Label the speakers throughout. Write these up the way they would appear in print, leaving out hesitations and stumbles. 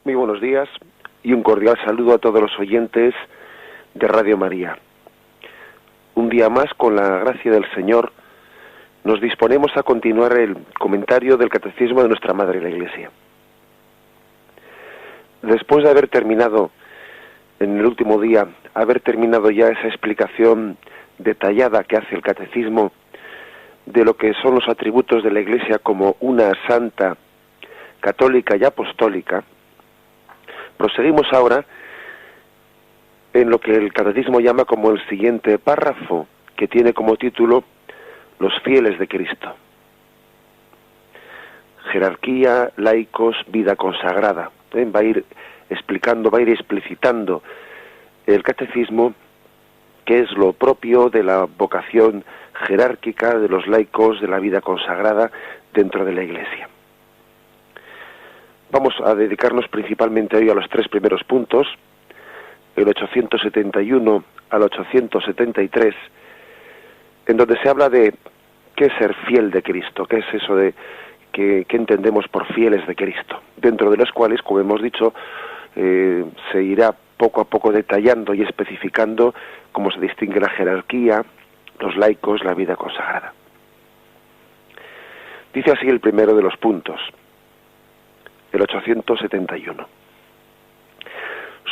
Speaker 1: Muy buenos días y un cordial saludo a todos los oyentes de Radio María. Un día más, con la gracia del Señor, nos disponemos a continuar el comentario del Catecismo de nuestra Madre la Iglesia. Después de haber terminado, en el último día, ya esa explicación detallada que hace el Catecismo de lo que son los atributos de la Iglesia como una santa, católica y apostólica, proseguimos ahora en lo que el Catecismo llama como el siguiente párrafo, que tiene como título Los fieles de Cristo. Jerarquía, laicos, vida consagrada. Va a ir explicando, va a ir explicitando el Catecismo qué es lo propio de la vocación jerárquica, de los laicos, de la vida consagrada dentro de la Iglesia. Vamos a dedicarnos principalmente hoy a los tres primeros puntos, el 871 al 873, en donde se habla de qué es ser fiel de Cristo, qué es eso de qué entendemos por fieles de Cristo, dentro de los cuales, como hemos dicho, se irá poco a poco detallando y especificando cómo se distingue la jerarquía, los laicos, la vida consagrada. Dice así el primero de los puntos, el 871.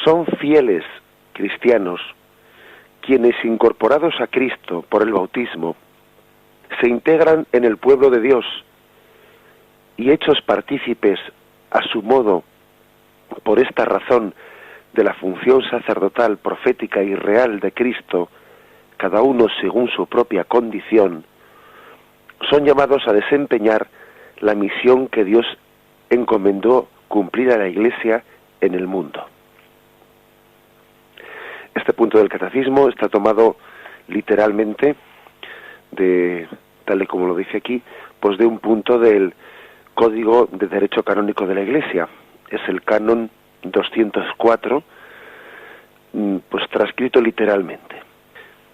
Speaker 1: Son fieles cristianos quienes, incorporados a Cristo por el bautismo, se integran en el pueblo de Dios y, hechos partícipes a su modo por esta razón de la función sacerdotal, profética y real de Cristo, cada uno según su propia condición, son llamados a desempeñar la misión que Dios encomendó cumplir a la Iglesia en el mundo. Este punto del Catecismo está tomado literalmente tal y como lo dice aquí, pues de un punto del Código de Derecho Canónico de la Iglesia. Es el canon 204, pues transcrito literalmente.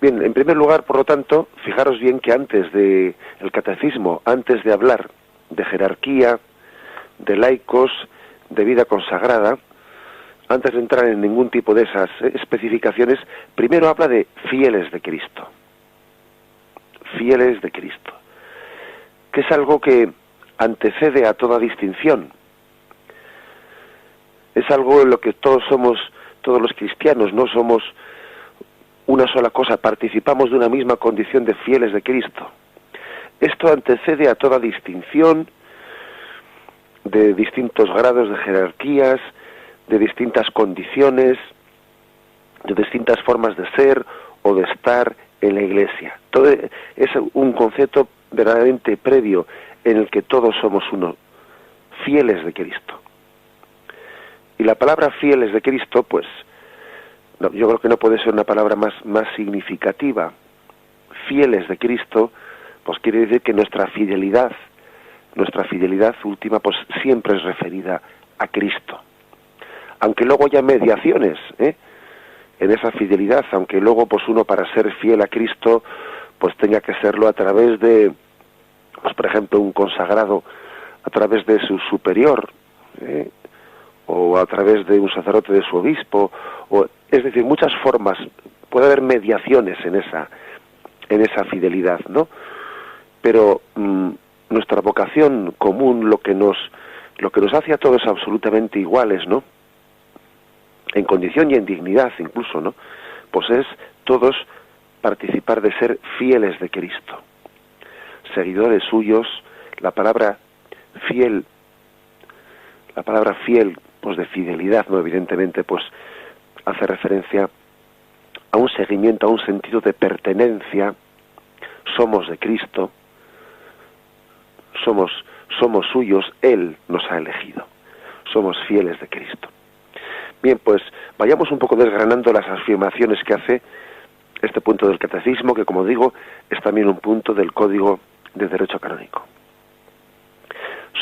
Speaker 1: Bien, en primer lugar, por lo tanto, fijaros bien que antes de el Catecismo, antes de hablar de jerarquía, de laicos, de vida consagrada, antes de entrar en ningún tipo de esas especificaciones, primero habla de fieles de Cristo. Fieles de Cristo. Que es algo que antecede a toda distinción. Es algo en lo que todos somos, todos los cristianos, no somos una sola cosa, participamos de una misma condición de fieles de Cristo. Esto antecede a toda distinción de distintos grados de jerarquías, de distintas condiciones, de distintas formas de ser o de estar en la Iglesia. Todo es un concepto verdaderamente previo en el que todos somos uno, fieles de Cristo. Y la palabra fieles de Cristo, pues, no, yo creo que no puede ser una palabra más significativa. Fieles de Cristo, pues quiere decir que nuestra fidelidad última, pues siempre es referida a Cristo. Aunque luego haya mediaciones, en esa fidelidad, aunque luego pues uno para ser fiel a Cristo pues tenga que serlo a través de, pues por ejemplo, un consagrado, a través de su superior, o a través de un sacerdote de su obispo, es decir, muchas formas, puede haber mediaciones en esa fidelidad, ¿no? Pero nuestra vocación común, lo que nos hace a todos absolutamente iguales, ¿no? En condición y en dignidad incluso, ¿no? Pues es todos participar de ser fieles de Cristo, seguidores suyos. La palabra fiel, pues de fidelidad, ¿no? Evidentemente, pues hace referencia a un seguimiento, a un sentido de pertenencia. Somos de Cristo, somos suyos, Él nos ha elegido, somos fieles de Cristo. Bien, pues vayamos un poco desgranando las afirmaciones que hace este punto del Catecismo, que como digo, es también un punto del Código de Derecho Canónico.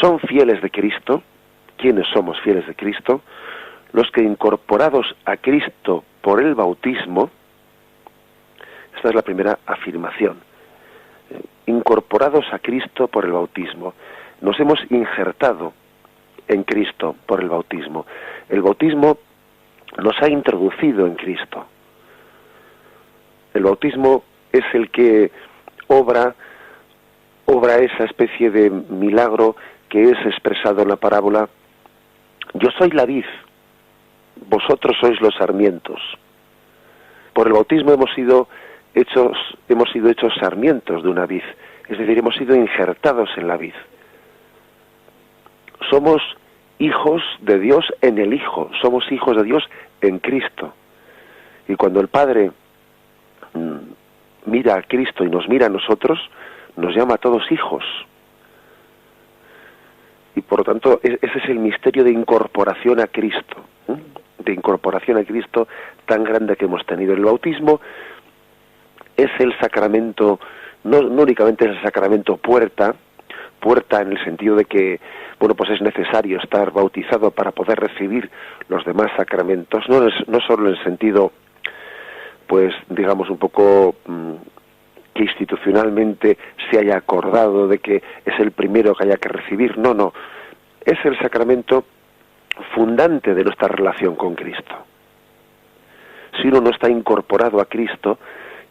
Speaker 1: Son fieles de Cristo. ¿Quiénes somos fieles de Cristo? Los que, incorporados a Cristo por el bautismo, esta es la primera afirmación, incorporados a Cristo por el bautismo, nos hemos injertado en Cristo por el bautismo. El bautismo nos ha introducido en Cristo. El bautismo es el que obra esa especie de milagro que es expresado en la parábola: yo soy la vid, vosotros sois los sarmientos. Por el bautismo hemos sido hechos sarmientos de una vid, es decir, hemos sido injertados en la vid. Somos hijos de Dios en el Hijo, somos hijos de Dios en Cristo. Y cuando el Padre mira a Cristo y nos mira a nosotros, nos llama a todos hijos. Y por lo tanto, ese es el misterio de incorporación a Cristo, de incorporación a Cristo tan grande que hemos tenido. El bautismo es el sacramento, no únicamente es el sacramento puerta en el sentido de que, bueno, pues es necesario estar bautizado para poder recibir los demás sacramentos, no solo en el sentido, pues, digamos, un poco que institucionalmente se haya acordado de que es el primero que haya que recibir, no, es el sacramento fundante de nuestra relación con Cristo. Si uno no está incorporado a Cristo,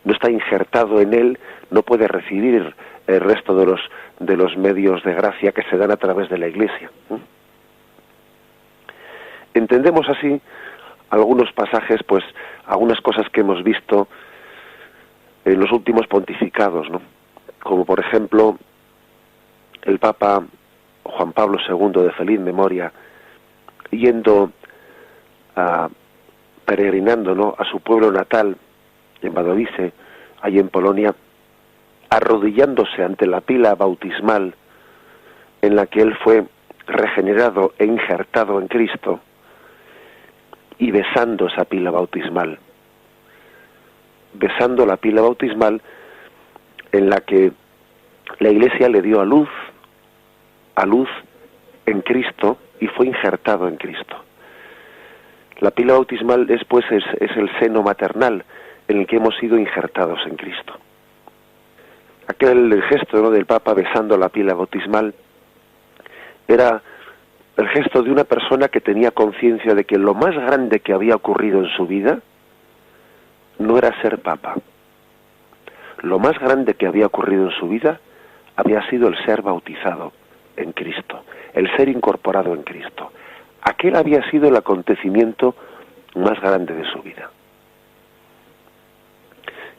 Speaker 1: no está injertado en Él, no puede recibir el resto de los medios de gracia que se dan a través de la Iglesia. Entendemos así algunos pasajes, pues algunas cosas que hemos visto en los últimos pontificados, ¿no? Como por ejemplo el Papa Juan Pablo II, de feliz memoria, yendo peregrinando, ¿no?, a su pueblo natal en Wadowice, allí en Polonia, arrodillándose ante la pila bautismal en la que él fue regenerado e injertado en Cristo, y besando esa pila bautismal, besando la pila bautismal en la que la Iglesia le dio a luz en Cristo y fue injertado en Cristo. La pila bautismal después es el seno maternal en el que hemos sido injertados en Cristo. Aquel gesto, ¿no?, del Papa besando la pila bautismal era el gesto de una persona que tenía conciencia de que lo más grande que había ocurrido en su vida no era ser Papa. Lo más grande que había ocurrido en su vida había sido el ser bautizado en Cristo, el ser incorporado en Cristo. Aquel había sido el acontecimiento más grande de su vida.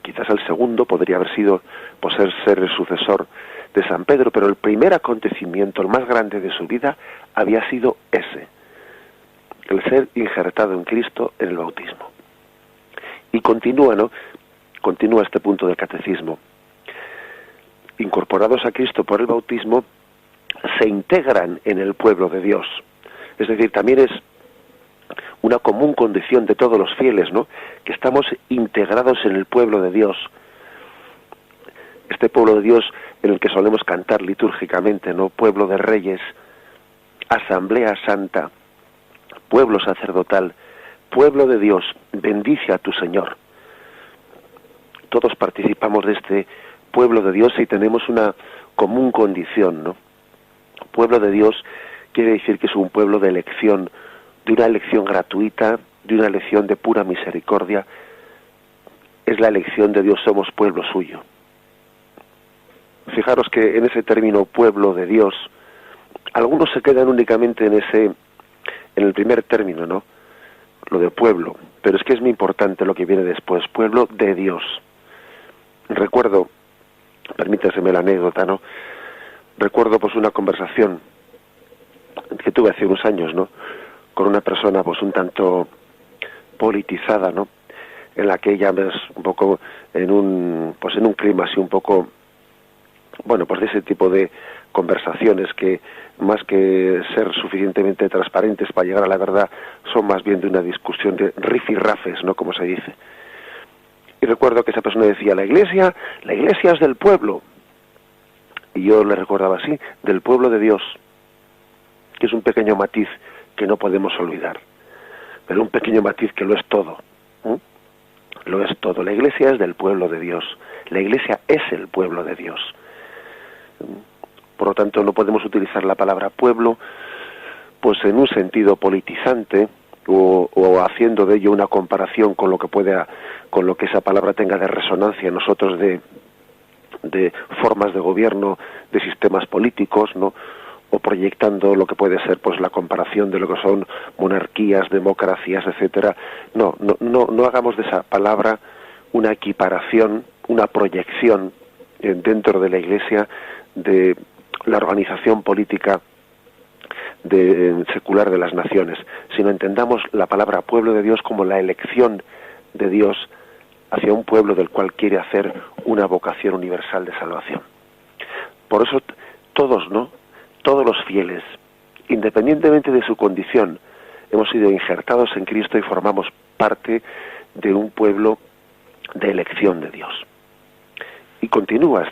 Speaker 1: Quizás el segundo podría haber sido, pues, ser el sucesor de San Pedro, pero el primer acontecimiento, el más grande de su vida, había sido ese, el ser injertado en Cristo en el bautismo. Y continúa este punto del catecismo. Incorporados a Cristo por el bautismo, se integran en el pueblo de Dios. Es decir, también es una común condición de todos los fieles, ¿no?, que estamos integrados en el pueblo de Dios. Este pueblo de Dios en el que solemos cantar litúrgicamente, ¿no?, pueblo de reyes, asamblea santa, pueblo sacerdotal, pueblo de Dios, bendice a tu Señor. Todos participamos de este pueblo de Dios y tenemos una común condición, ¿no? Pueblo de Dios quiere decir que es un pueblo de elección, de una elección gratuita, de una elección de pura misericordia. Es la elección de Dios, somos pueblo suyo. Fijaros que en ese término pueblo de Dios, algunos se quedan únicamente en el primer término, ¿no?, lo de pueblo, pero es que es muy importante lo que viene después, pueblo de Dios. Recuerdo, permítaseme la anécdota, ¿no?, recuerdo pues una conversación que tuve hace unos años, ¿no?, con una persona pues un tanto politizada, ¿no?, en la que ella es un poco en un clima así un poco, bueno, pues de ese tipo de conversaciones que, más que ser suficientemente transparentes para llegar a la verdad, son más bien de una discusión de rifirrafes, ¿no?, como se dice. Y recuerdo que esa persona decía, la iglesia es del pueblo. Y yo le recordaba así, del pueblo de Dios, que es un pequeño matiz que no podemos olvidar, pero un pequeño matiz que lo es todo. Lo es todo. La iglesia es del pueblo de Dios. La iglesia es el pueblo de Dios. Por lo tanto, no podemos utilizar la palabra pueblo pues en un sentido politizante, o haciendo de ello una comparación con lo que con lo que esa palabra tenga de resonancia en nosotros, de formas de gobierno, de sistemas políticos, ¿no? O proyectando lo que puede ser pues la comparación de lo que son monarquías, democracias, etcétera. No hagamos de esa palabra una equiparación, una proyección dentro de la Iglesia de la organización política secular de las naciones, sino entendamos la palabra pueblo de Dios como la elección de Dios hacia un pueblo del cual quiere hacer una vocación universal de salvación. Por eso todos, ¿no? Todos los fieles, independientemente de su condición, hemos sido injertados en Cristo y formamos parte de un pueblo de elección de Dios. Y continúa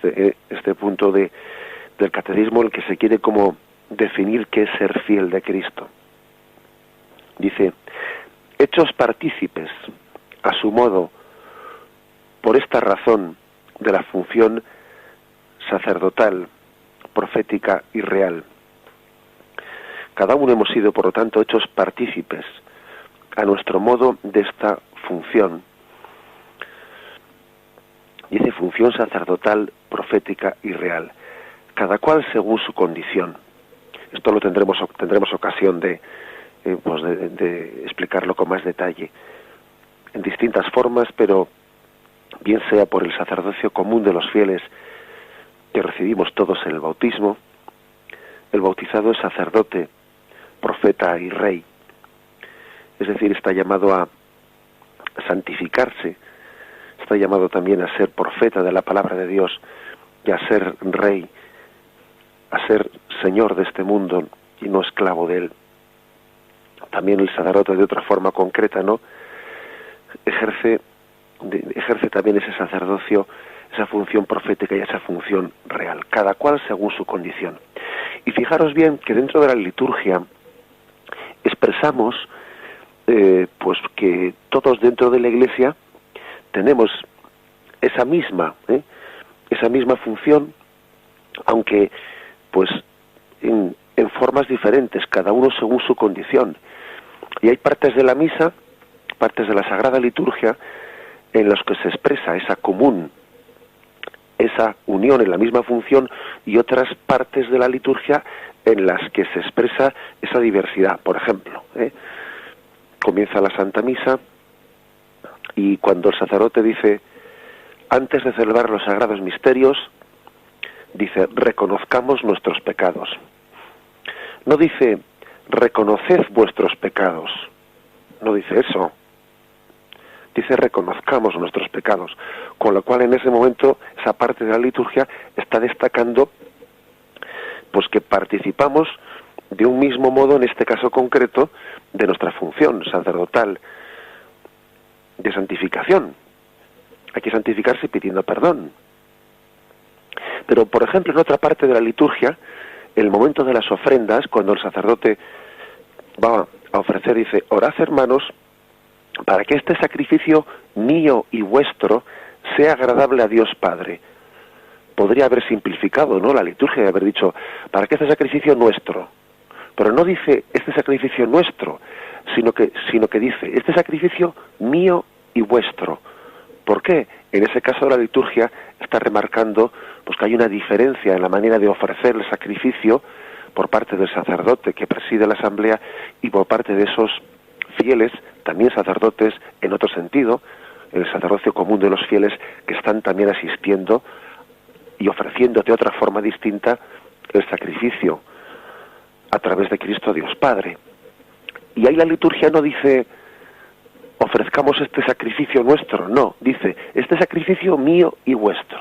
Speaker 1: este punto del catecismo, en el que se quiere como definir qué es ser fiel de Cristo. Dice: hechos partícipes, a su modo, por esta razón, de la función sacerdotal, profética y real. Cada uno hemos sido, por lo tanto, hechos partícipes, a nuestro modo, de esta función. Dice función sacerdotal, profética y real, cada cual según su condición. Esto lo tendremos ocasión de explicarlo con más detalle, en distintas formas, pero bien sea por el sacerdocio común de los fieles que recibimos todos en el bautismo. El bautizado es sacerdote, profeta y rey, es decir, está llamado a santificarse, está llamado también a ser profeta de la palabra de Dios y a ser rey, a ser señor de este mundo y no esclavo de él. También el sacerdote, de otra forma concreta, ¿no?, ejerce también ese sacerdocio, esa función profética y esa función real, cada cual según su condición. Y fijaros bien que dentro de la liturgia expresamos pues que todos dentro de la Iglesia tenemos esa misma función, aunque pues en formas diferentes, cada uno según su condición. Y hay partes de la misa, partes de la Sagrada Liturgia, en las que se expresa esa común, esa unión en la misma función, y otras partes de la liturgia en las que se expresa esa diversidad. Por ejemplo, comienza la Santa Misa y cuando el sacerdote dice, antes de celebrar los sagrados misterios, dice, reconozcamos nuestros pecados. No dice, reconoced vuestros pecados. No dice eso. Dice, reconozcamos nuestros pecados. Con lo cual, en ese momento, esa parte de la liturgia está destacando pues que participamos de un mismo modo, en este caso concreto, de nuestra función sacerdotal de santificación. Hay que santificarse pidiendo perdón. Pero, por ejemplo, en otra parte de la liturgia, el momento de las ofrendas, cuando el sacerdote va a ofrecer, dice, orad, hermanos, para que este sacrificio mío y vuestro sea agradable a Dios Padre. Podría haber simplificado, ¿no?, la liturgia y haber dicho, para que este sacrificio nuestro. Pero no dice este sacrificio nuestro, sino que dice, este sacrificio mío y vuestro. ¿Por qué? En ese caso la liturgia está remarcando pues que hay una diferencia en la manera de ofrecer el sacrificio por parte del sacerdote que preside la asamblea y por parte de esos fieles, también sacerdotes en otro sentido, el sacerdocio común de los fieles, que están también asistiendo y ofreciendo de otra forma distinta el sacrificio a través de Cristo Dios Padre. Y ahí la liturgia no dice ofrezcamos este sacrificio nuestro, no, dice este sacrificio mío y vuestro.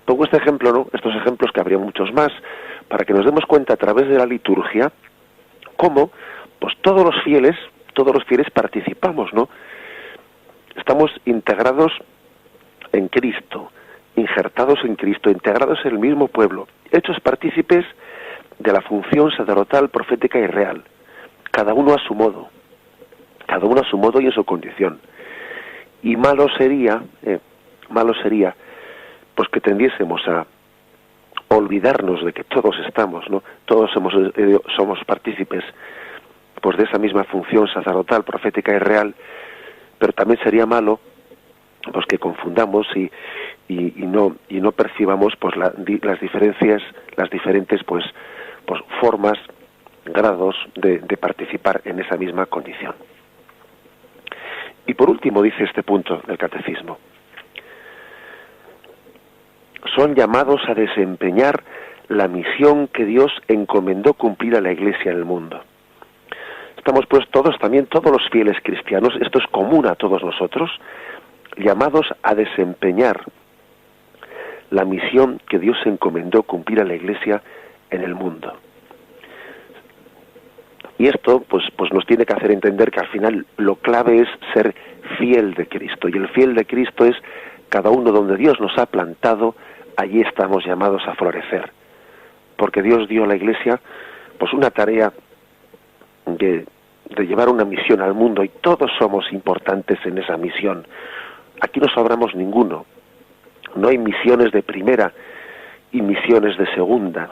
Speaker 1: Pongo este ejemplo, ¿no?, estos ejemplos, que habría muchos más, para que nos demos cuenta a través de la liturgia cómo pues todos los fieles participamos, ¿no? Estamos integrados en Cristo, injertados en Cristo, integrados en el mismo pueblo, hechos partícipes de la función sacerdotal, profética y real, cada uno a su modo y en su condición. Y malo sería pues que tendiésemos a olvidarnos de que todos estamos, ¿no? Todos somos partícipes pues de esa misma función sacerdotal, profética y real, pero también sería malo pues que confundamos y no percibamos pues las diferencias, las diferentes pues formas, grados de participar en esa misma condición. Y por último dice este punto del catecismo: son llamados a desempeñar la misión que Dios encomendó cumplir a la Iglesia en el mundo. Estamos pues todos los fieles cristianos, esto es común a todos nosotros, llamados a desempeñar la misión que Dios encomendó cumplir a la Iglesia en el mundo. Y esto pues nos tiene que hacer entender que al final lo clave es ser fiel de Cristo, y el fiel de Cristo es cada uno donde Dios nos ha plantado, allí estamos llamados a florecer, porque Dios dio a la Iglesia pues una tarea de llevar una misión al mundo, y todos somos importantes en esa misión. Aquí no sobramos ninguno. No hay misiones de primera y misiones de segunda.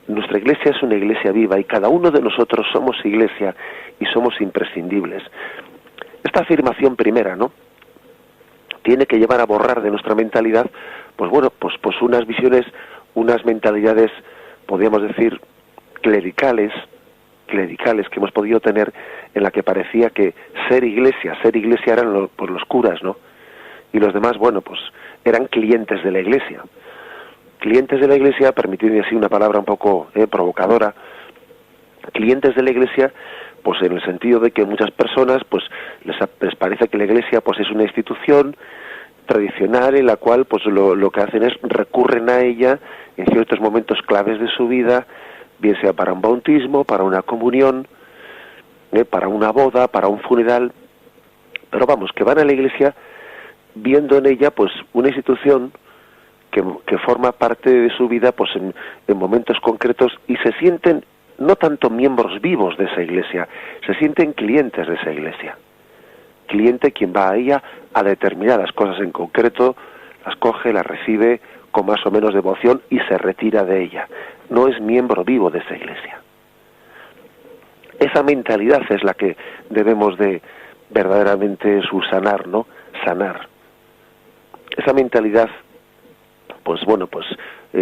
Speaker 1: Nuestra Iglesia es una Iglesia viva, y cada uno de nosotros somos Iglesia y somos imprescindibles. Esta afirmación primera, ¿no?, tiene que llevar a borrar de nuestra mentalidad, pues unas visiones, unas mentalidades, podríamos decir, clericales que hemos podido tener, en la que parecía que ser iglesia eran los curas, ¿no? Y los demás, eran clientes de la Iglesia. Clientes de la Iglesia, permitidme así una palabra un poco provocadora, clientes de la Iglesia, pues en el sentido de que muchas personas pues les parece que la Iglesia pues es una institución tradicional en la cual pues lo que hacen es recurren a ella en ciertos momentos claves de su vida, bien sea para un bautismo, para una comunión, para una boda, para un funeral, pero que van a la Iglesia viendo en ella pues una institución que forma parte de su vida pues en momentos concretos, y se sienten no tanto miembros vivos de esa Iglesia, se sienten clientes de esa Iglesia. Cliente quien va a ella a determinadas cosas en concreto, las coge, las recibe con más o menos devoción y se retira de ella. No es miembro vivo de esa Iglesia. Esa mentalidad es la que debemos de verdaderamente subsanar, ¿no? Sanar. Esa mentalidad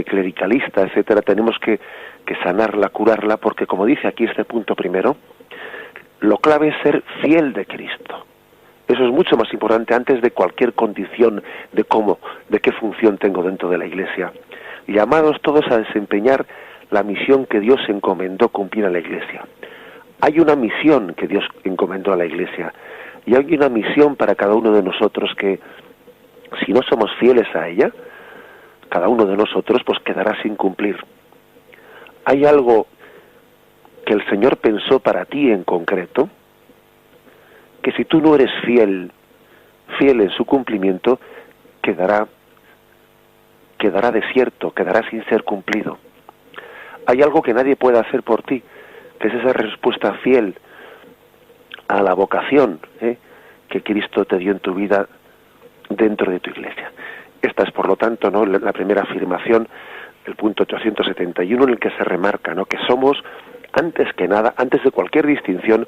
Speaker 1: clericalista, etcétera, tenemos que sanarla, curarla, porque como dice aquí este punto primero, lo clave es ser fiel de Cristo. Eso es mucho más importante antes de cualquier condición de qué función tengo dentro de la Iglesia. Llamados todos a desempeñar la misión que Dios encomendó cumplir a la Iglesia. Hay una misión que Dios encomendó a la Iglesia, y hay una misión para cada uno de nosotros que, si no somos fieles a ella, cada uno de nosotros pues quedará sin cumplir. Hay algo que el Señor pensó para ti en concreto, que si tú no eres fiel en su cumplimiento, quedará desierto, quedará sin ser cumplido. Hay algo que nadie puede hacer por ti, que es esa respuesta fiel a la vocación que Cristo te dio en tu vida dentro de tu Iglesia. Esta es, por lo tanto, ¿no?, la primera afirmación, el punto 871, en el que se remarca, ¿no?, que somos, antes que nada, antes de cualquier distinción,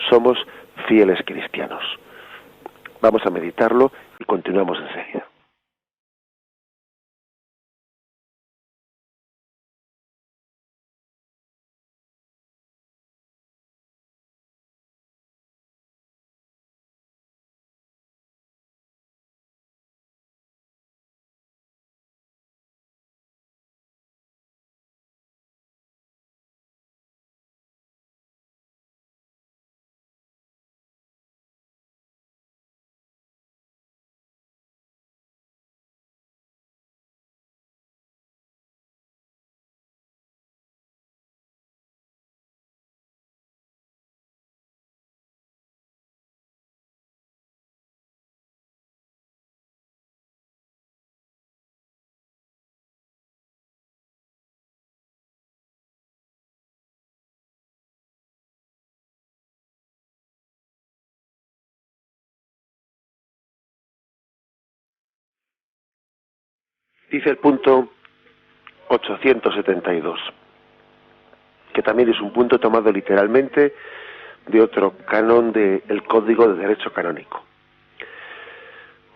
Speaker 1: somos fieles cristianos. Vamos a meditarlo y continuamos enseguida. Dice el punto 872, que también es un punto tomado literalmente de otro canon del Código de Derecho Canónico.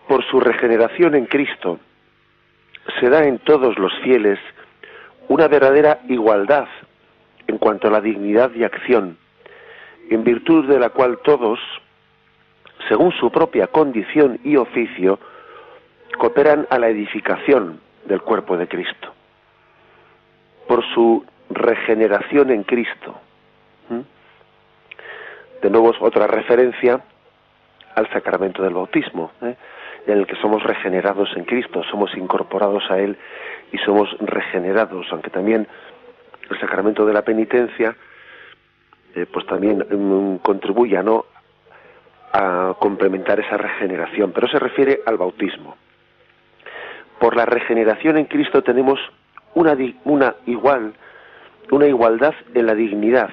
Speaker 1: Por su regeneración en Cristo, se da en todos los fieles una verdadera igualdad en cuanto a la dignidad y acción, en virtud de la cual todos, según su propia condición y oficio, cooperan a la edificación del cuerpo de Cristo. Por su regeneración en Cristo. De nuevo es otra referencia al sacramento del bautismo, en el que somos regenerados en Cristo, somos incorporados a Él y somos regenerados, aunque también el sacramento de la penitencia pues también contribuye a complementar esa regeneración, pero se refiere al bautismo. Por la regeneración en Cristo tenemos una igualdad en la dignidad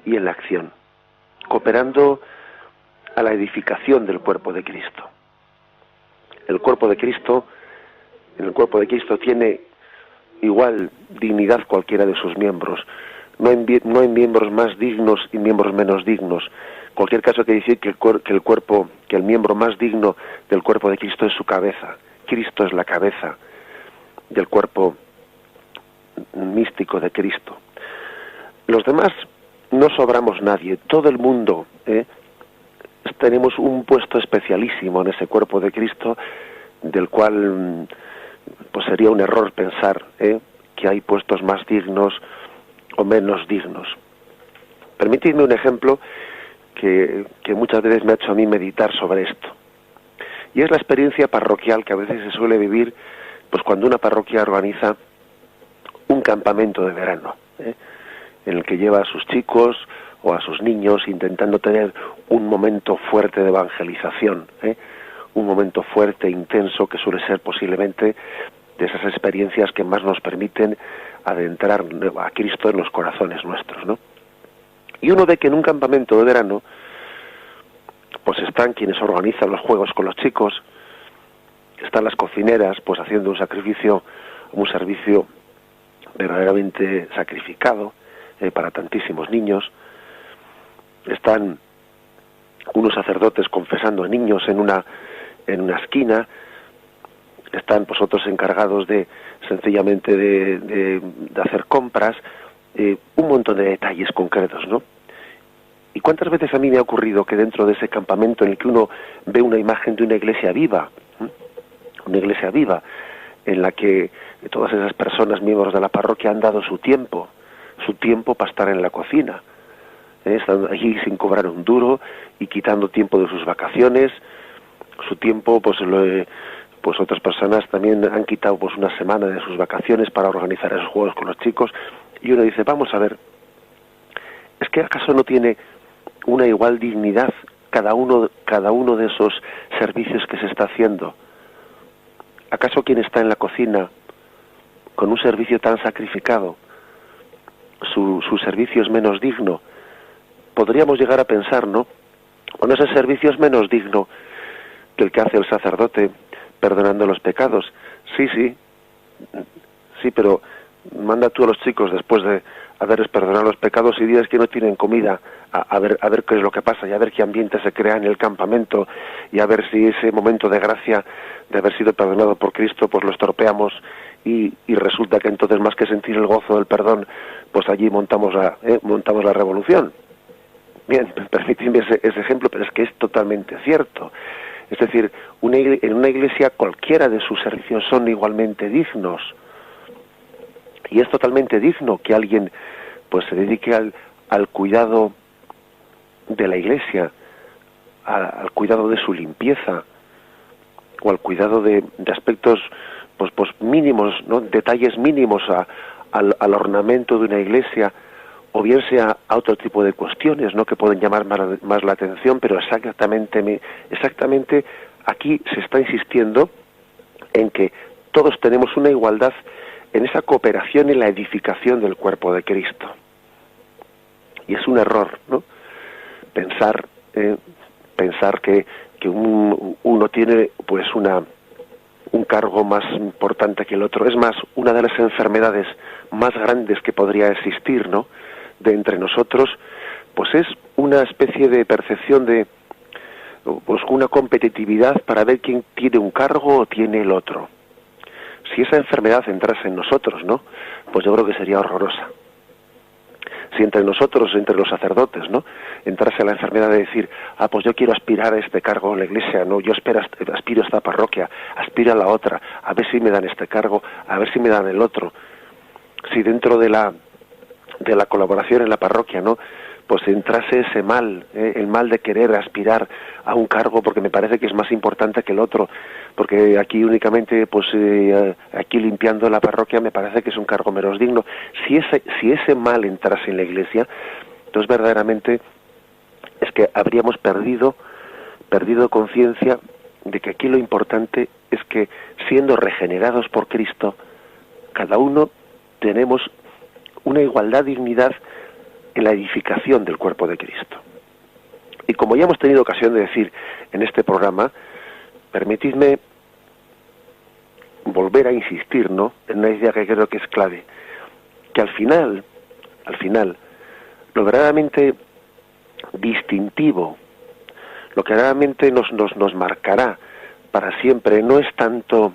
Speaker 1: y en la acción, cooperando a la edificación del cuerpo de Cristo. En el cuerpo de Cristo tiene igual dignidad cualquiera de sus miembros. No hay miembros más dignos y miembros menos dignos. En cualquier caso, quiere decir que el miembro más digno del cuerpo de Cristo es su cabeza. Cristo es la cabeza del cuerpo místico de Cristo. Los demás no sobramos nadie. Todo el mundo tenemos un puesto especialísimo en ese cuerpo de Cristo, del cual pues sería un error pensar que hay puestos más dignos o menos dignos. Permitidme un ejemplo que muchas veces me ha hecho a mí meditar sobre esto. Y es la experiencia parroquial que a veces se suele vivir pues cuando una parroquia organiza un campamento de verano, en el que lleva a sus chicos o a sus niños intentando tener un momento fuerte de evangelización, un momento fuerte e intenso que suele ser posiblemente de esas experiencias que más nos permiten adentrar a Cristo en los corazones nuestros, ¿no? Y uno ve que en un campamento de verano pues están quienes organizan los juegos con los chicos, están las cocineras pues haciendo un servicio verdaderamente sacrificado para tantísimos niños, están unos sacerdotes confesando a niños en una esquina, están pues otros encargados de sencillamente de hacer compras, un montón de detalles concretos, ¿no? ¿Y cuántas veces a mí me ha ocurrido que dentro de ese campamento en el que uno ve una imagen de una iglesia viva, en la que todas esas personas, miembros de la parroquia, han dado su tiempo para estar en la cocina, están allí sin cobrar un duro y quitando tiempo de sus vacaciones, su tiempo, pues otras personas también han quitado pues una semana de sus vacaciones para organizar esos juegos con los chicos, y uno dice, vamos a ver, ¿es que acaso no tiene una igual dignidad cada uno de esos servicios que se está haciendo? ¿Acaso quien está en la cocina con un servicio tan sacrificado, su servicio es menos digno? Podríamos llegar a pensar, ¿no? Bueno, ese servicio es menos digno que el que hace el sacerdote perdonando los pecados. Sí, pero manda tú a los chicos después de haberles perdonado los pecados y diles que no tienen comida, a ver qué es lo que pasa y a ver qué ambiente se crea en el campamento y a ver si ese momento de gracia de haber sido perdonado por Cristo pues lo estropeamos y resulta que entonces más que sentir el gozo del perdón pues allí montamos la revolución. Bien, permíteme ese ejemplo, pero es que es totalmente cierto. Es decir, en una iglesia cualquiera de sus servicios son igualmente dignos. Y es totalmente digno que alguien pues se dedique al cuidado de la iglesia, al cuidado de su limpieza, o al cuidado de aspectos pues mínimos, ¿no? Detalles mínimos al ornamento de una iglesia, o bien sea a otro tipo de cuestiones, ¿no? Que pueden llamar más la atención, pero exactamente aquí se está insistiendo en que todos tenemos una igualdad en esa cooperación y la edificación del cuerpo de Cristo. Y es un error, ¿no? Pensar que uno tiene pues una un cargo más importante que el otro. Es más, una de las enfermedades más grandes que podría existir, ¿no?, de entre nosotros, pues es una especie de percepción de, pues, una competitividad para ver quién tiene un cargo o tiene el otro. Si esa enfermedad entrase en nosotros, ¿no?, pues yo creo que sería horrorosa. Si entre nosotros, entre los sacerdotes, ¿no?, entrase la enfermedad de decir, pues yo quiero aspirar a este cargo en la iglesia, no, yo aspiro a esta parroquia, aspiro a la otra, a ver si me dan este cargo, a ver si me dan el otro. Si dentro de la colaboración en la parroquia, ¿no?, pues entrase ese mal, el mal de querer aspirar a un cargo porque me parece que es más importante que el otro, porque aquí únicamente, pues aquí limpiando la parroquia me parece que es un cargo menos digno. Si ese mal entrase en la iglesia, entonces verdaderamente es que habríamos perdido conciencia de que aquí lo importante es que, siendo regenerados por Cristo, cada uno tenemos una igualdad de dignidad en la edificación del cuerpo de Cristo. Y como ya hemos tenido ocasión de decir en este programa, permitidme volver a insistir, ¿no?, en una idea que creo que es clave, que al final, lo verdaderamente distintivo, lo que realmente nos marcará para siempre, no es tanto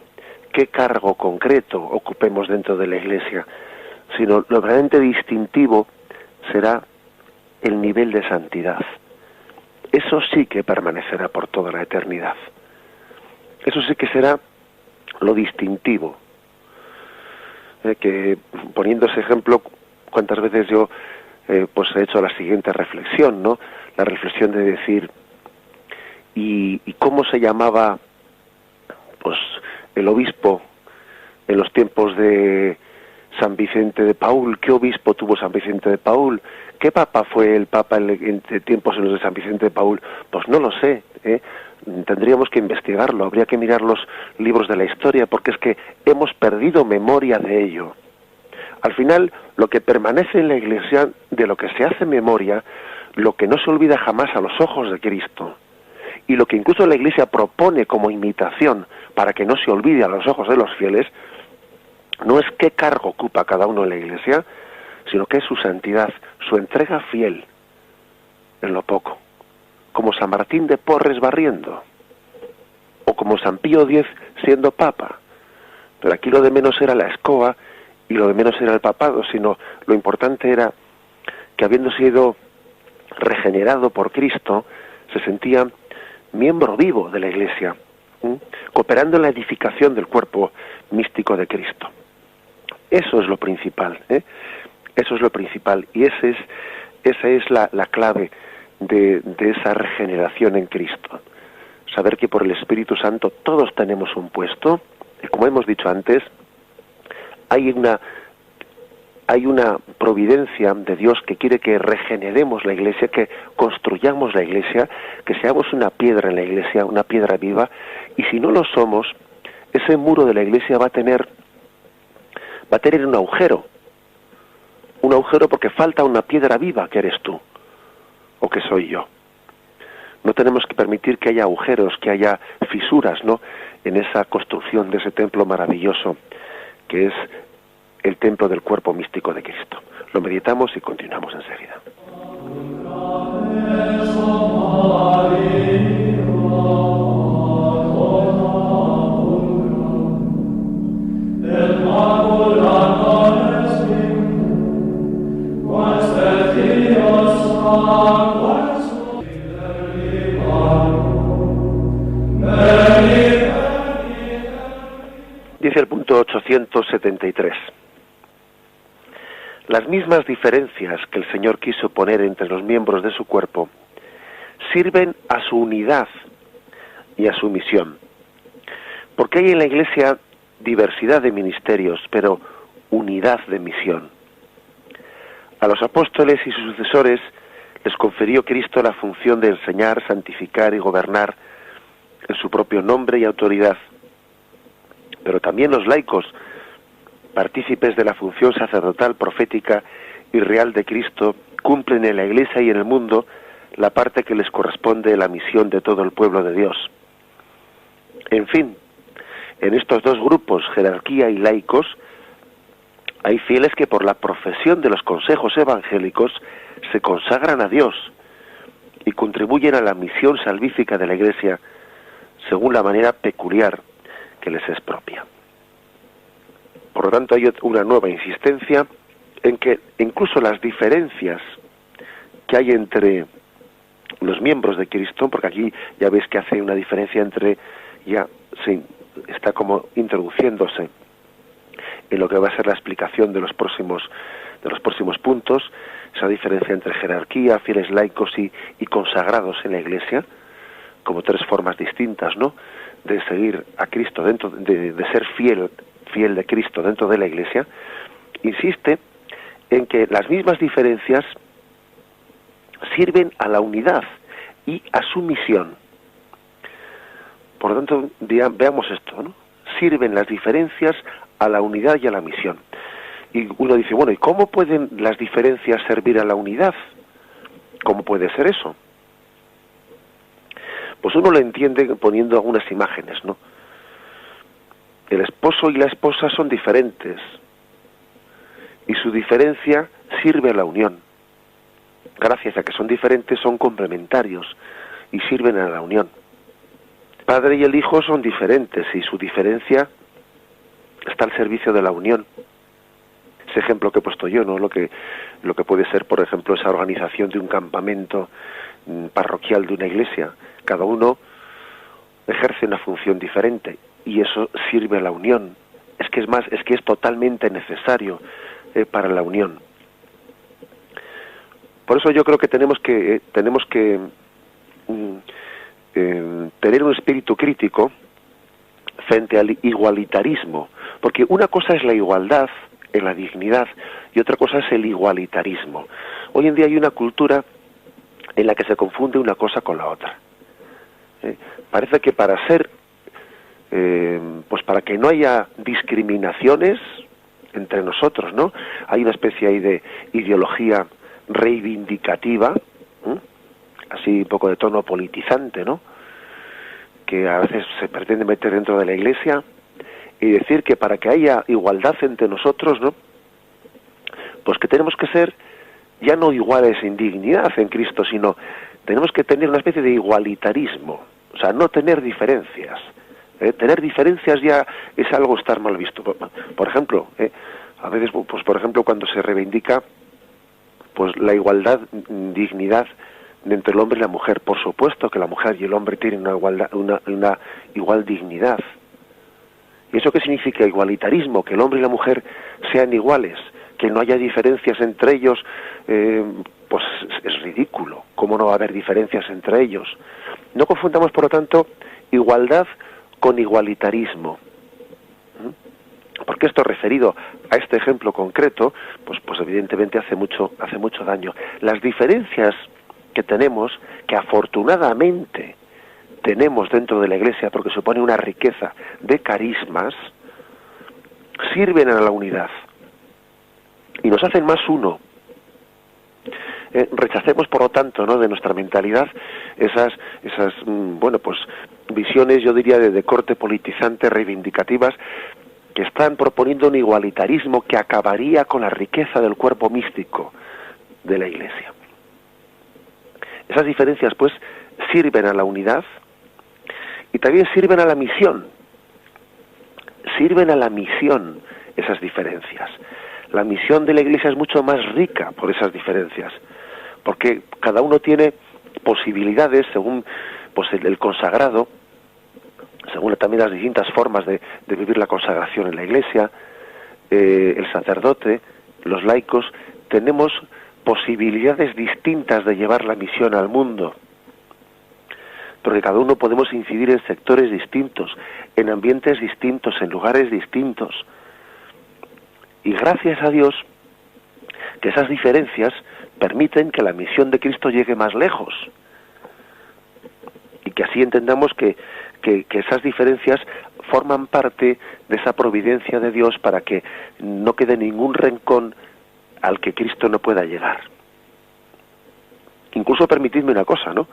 Speaker 1: qué cargo concreto ocupemos dentro de la Iglesia, sino lo verdaderamente distintivo será el nivel de santidad. Eso sí que permanecerá por toda la eternidad. Eso sí que será lo distintivo. Que poniendo ese ejemplo, cuántas veces yo pues he hecho la siguiente reflexión, ¿no? La reflexión de decir, ¿y cómo se llamaba, pues, el obispo en los tiempos de San Vicente de Paúl? ¿Qué obispo tuvo San Vicente de Paúl? ¿Qué papa fue el papa en tiempos en los de San Vicente de Paúl? Pues no lo sé, tendríamos que investigarlo, habría que mirar los libros de la historia, porque es que hemos perdido memoria de ello. Al final, lo que permanece en la Iglesia, de lo que se hace memoria, lo que no se olvida jamás a los ojos de Cristo, y lo que incluso la Iglesia propone como imitación para que no se olvide a los ojos de los fieles, no es qué cargo ocupa cada uno en la Iglesia, sino que es su santidad, su entrega fiel en lo poco, como San Martín de Porres barriendo, o como San Pío X siendo papa. Pero aquí lo de menos era la escoba y lo de menos era el papado, sino lo importante era que, habiendo sido regenerado por Cristo, se sentía miembro vivo de la Iglesia, cooperando en la edificación del cuerpo místico de Cristo. Eso es lo principal, eso es lo principal, y esa es la clave de esa regeneración en Cristo. Saber que por el Espíritu Santo todos tenemos un puesto, y como hemos dicho antes, hay una providencia de Dios que quiere que regeneremos la Iglesia, que construyamos la Iglesia, que seamos una piedra en la Iglesia, una piedra viva, y si no lo somos, ese muro de la Iglesia va a tener un agujero porque falta una piedra viva, que eres tú, o que soy yo. No tenemos que permitir que haya agujeros, que haya fisuras, ¿no?, en esa construcción de ese templo maravilloso, que es el templo del cuerpo místico de Cristo. Lo meditamos y continuamos enseguida. Dice el punto 873. Las mismas diferencias que el Señor quiso poner entre los miembros de su cuerpo sirven a su unidad y a su misión. Porque hay en la Iglesia diversidad de ministerios, pero unidad de misión. A los apóstoles y sus sucesores les confirió Cristo la función de enseñar, santificar y gobernar en su propio nombre y autoridad. Pero también los laicos, partícipes de la función sacerdotal, profética y real de Cristo, cumplen en la Iglesia y en el mundo la parte que les corresponde de la misión de todo el pueblo de Dios. En fin, en estos dos grupos, jerarquía y laicos, hay fieles que por la profesión de los consejos evangélicos se consagran a Dios y contribuyen a la misión salvífica de la Iglesia según la manera peculiar que les es propia. Por lo tanto, hay una nueva insistencia en que incluso las diferencias que hay entre los miembros de Cristo, porque aquí ya veis que hace una diferencia entre, ya se está como introduciéndose en lo que va a ser la explicación de los próximos puntos, esa diferencia entre jerarquía, fieles laicos y consagrados en la Iglesia, como tres formas distintas, ¿no?, de seguir a Cristo dentro, de ser fiel de Cristo dentro de la Iglesia. Insiste en que las mismas diferencias sirven a la unidad y a su misión. Por lo tanto, veamos esto, ¿no? Sirven las diferencias a la unidad y a la misión. Y uno dice, bueno, ¿y cómo pueden las diferencias servir a la unidad? ¿Cómo puede ser eso? Pues uno lo entiende poniendo algunas imágenes, ¿no? El esposo y la esposa son diferentes y su diferencia sirve a la unión. Gracias a que son diferentes, son complementarios y sirven a la unión. El padre y el hijo son diferentes y su diferencia está al servicio de la unión. Ese ejemplo que he puesto yo, ¿no? Lo que puede ser, por ejemplo, esa organización de un campamento parroquial de una iglesia. Cada uno ejerce una función diferente y eso sirve a la unión. Es que es totalmente necesario para la unión. Por eso yo creo que tenemos que tener un espíritu crítico frente al igualitarismo, porque una cosa es la igualdad en la dignidad y otra cosa es el igualitarismo. Hoy en día hay una cultura en la que se confunde una cosa con la otra. Parece que para que no haya discriminaciones entre nosotros, ¿no? Hay una especie ahí de ideología reivindicativa, así un poco de tono politizante, ¿no?, que a veces se pretende meter dentro de la Iglesia y decir que para que haya igualdad entre nosotros, ¿no?, pues que tenemos que ser ya no iguales en dignidad en Cristo, sino tenemos que tener una especie de igualitarismo, o sea, no tener diferencias. Tener diferencias ya es algo estar mal visto. Por ejemplo, a veces, pues por ejemplo, cuando se reivindica pues la igualdad, dignidad entre el hombre y la mujer, por supuesto que la mujer y el hombre tienen una igual dignidad. ¿Y eso qué significa igualitarismo? Que el hombre y la mujer sean iguales, que no haya diferencias entre ellos, pues es ridículo. ¿Cómo no va a haber diferencias entre ellos? No confundamos, por lo tanto, igualdad con igualitarismo. Porque esto referido a este ejemplo concreto, pues evidentemente hace mucho daño. Las diferencias que tenemos, que afortunadamente tenemos dentro de la Iglesia, porque supone una riqueza de carismas, sirven a la unidad y nos hacen más uno. Rechacemos, por lo tanto, ¿no?, de nuestra mentalidad esas visiones, yo diría, de corte politizante, reivindicativas, que están proponiendo un igualitarismo que acabaría con la riqueza del cuerpo místico de la Iglesia. Esas diferencias, pues, sirven a la unidad y también sirven a la misión. Sirven a la misión esas diferencias. La misión de la Iglesia es mucho más rica por esas diferencias, porque cada uno tiene posibilidades según pues el consagrado, según también las distintas formas de vivir la consagración en la Iglesia, el sacerdote, los laicos, tenemos posibilidades distintas de llevar la misión al mundo, porque cada uno podemos incidir en sectores distintos, en ambientes distintos, en lugares distintos. Y gracias a Dios que esas diferencias permiten que la misión de Cristo llegue más lejos, y que así entendamos que esas diferencias forman parte de esa providencia de Dios para que no quede ningún rincón al que Cristo no pueda llegar. Incluso permitidme una cosa, ¿no?,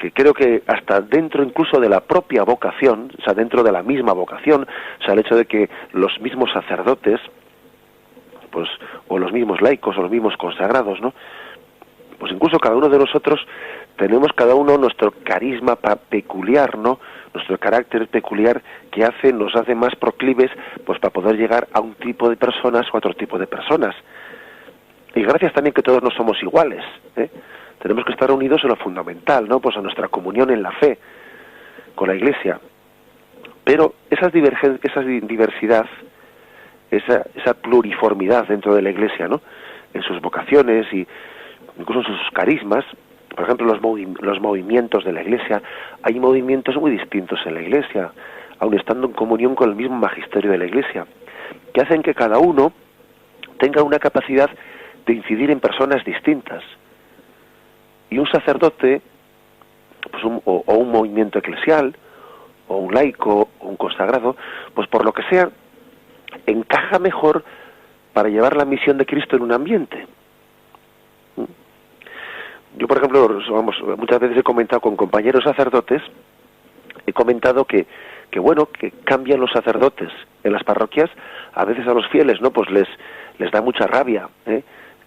Speaker 1: que creo que hasta dentro incluso de la propia vocación, o sea, dentro de la misma vocación, o sea, el hecho de que los mismos sacerdotes, pues, o los mismos laicos, o los mismos consagrados, ¿no? Pues incluso cada uno de nosotros tenemos cada uno nuestro carisma peculiar, ¿no? Nuestro carácter peculiar que nos hace más proclives, pues, para poder llegar a un tipo de personas o a otro tipo de personas. Y gracias también que todos no somos iguales, ¿eh? Tenemos que estar unidos en lo fundamental, ¿no? Pues a nuestra comunión en la fe con la Iglesia. Pero esa diversidad, esa pluriformidad dentro de la Iglesia, ¿no? En sus vocaciones y incluso en sus carismas, por ejemplo, los movimientos de la Iglesia, hay movimientos muy distintos en la Iglesia, aun estando en comunión con el mismo magisterio de la Iglesia, que hacen que cada uno tenga una capacidad de incidir en personas distintas. Y un sacerdote, pues o un movimiento eclesial, o un laico, o un consagrado, pues por lo que sea, encaja mejor para llevar la misión de Cristo en un ambiente. Yo, por ejemplo, muchas veces he comentado con compañeros sacerdotes, he comentado que bueno, que cambian los sacerdotes en las parroquias, a veces a los fieles, ¿no? Pues les da mucha rabia,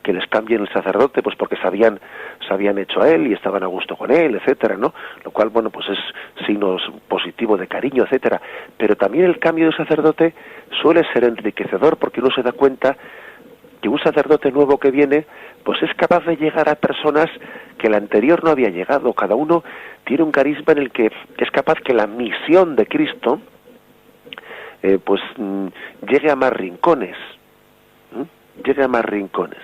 Speaker 1: que les cambien el sacerdote, pues porque se habían hecho a él y estaban a gusto con él, etcétera, ¿no? Lo cual, bueno, pues es signo positivo de cariño, etcétera. Pero también el cambio de sacerdote suele ser enriquecedor, porque uno se da cuenta que un sacerdote nuevo que viene, pues es capaz de llegar a personas que el anterior no había llegado. Cada uno tiene un carisma en el que es capaz que la misión de Cristo, llegue a más rincones, llegue a más rincones.